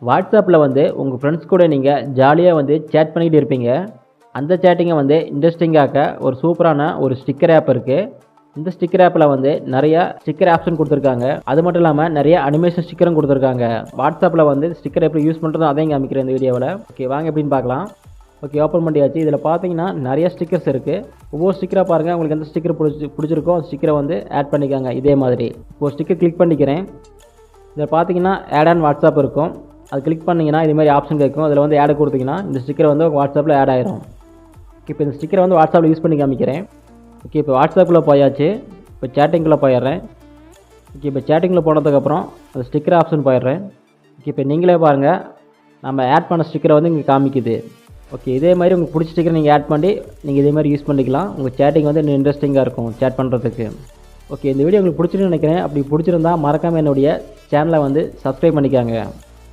வாட்ஸ்அப்பில் வந்து உங்கள் ஃப்ரெண்ட்ஸ் கூட நீங்கள் ஜாலியாக வந்து சேட் பண்ணிக்கிட்டு இருப்பீங்க. அந்த சேட்டிங்கை வந்து இன்ட்ரெஸ்டிங்காக்க ஒரு சூப்பரான ஒரு ஸ்டிக்கர் ஆப் இருக்குது. இந்த ஸ்டிக்கர் ஆப்பில் வந்து நிறையா ஸ்டிக்கர் ஆப்ஷன் கொடுத்துருக்காங்க. அது மட்டும் இல்லாமல் நிறைய அனிமேஷன் ஸ்டிக்கரும் கொடுத்துருக்காங்க. வாட்ஸ்அப்பில் வந்து ஸ்டிக்கர் எப்படி யூஸ் பண்ணுறதும் அதையும் காமிக்கிறேன் இந்த வீடியோவில். ஓகே, வாங்க எப்படின்னு பார்க்கலாம். ஓகே, ஓப்பன் பண்ணியாச்சு. இதில் பார்த்தீங்கன்னா நிறைய ஸ்டிக்கர்ஸ் இருக்குது. ஒவ்வொரு ஸ்டிக்கராக பாருங்கள், உங்களுக்கு எந்த ஸ்டிக்கர் பிடிச்சிருக்கோ அந்த ஸ்டிக்கரை வந்து ஆட் பண்ணிக்காங்க. இதே மாதிரி இப்போ ஸ்டிக்கர் கிளிக் பண்ணிக்கிறேன். இதில் பார்த்தீங்கன்னா ஆட் ஆன் வாட்ஸ்அப் இருக்கும். அது கிளிக் பண்ணிங்கன்னா இது மாதிரி ஆப்ஷன் கேட்கும். அதில் வந்து ஆட் கொடுத்தீங்கன்னா இந்த ஸ்டிக்கர் வந்து வாட்ஸ்அப்பில் ஆட் ஆயிரும். இப்போ இந்த ஸ்டிக்கரை வந்து வாட்ஸ்அப்பில் யூஸ் பண்ணி காமிக்கிறேன். ஓகே, இப்போ வாட்ஸ்அப்பில் போயாச்சு. இப்போ சேட்டிங்குள்ளே போயிடுறேன். ஓகே, இப்போ சேட்டிங்கில் போனதுக்கப்புறம் அந்த ஸ்டிக்கர் ஆப்ஷன் போயிடுறேன். ஓகே, இப்போ நீங்களே பாருங்கள், நம்ம ஆட் பண்ண ஸ்டிக்கரை வந்து இங்கே காமிக்குது. ஓகே, இதே மாதிரி உங்களுக்கு பிடிச்ச ஸ்டிக்கரை நீங்கள் ஆட் பண்ணி நீங்கள் இதே மாதிரி யூஸ் பண்ணிக்கலாம். உங்கள் சேட்டிங் வந்து இன்னும் இன்ட்ரெஸ்டிங்காக இருக்கும் சேட் பண்ணுறதுக்கு. ஓகே, இந்த வீடியோ உங்களுக்கு பிடிச்சிருன்னு நினைக்கிறேன். அப்படி பிடிச்சிருந்தா மறக்காமல் என்னுடைய சேனலை வந்து சப்ஸ்கிரைப் பண்ணிக்காங்க.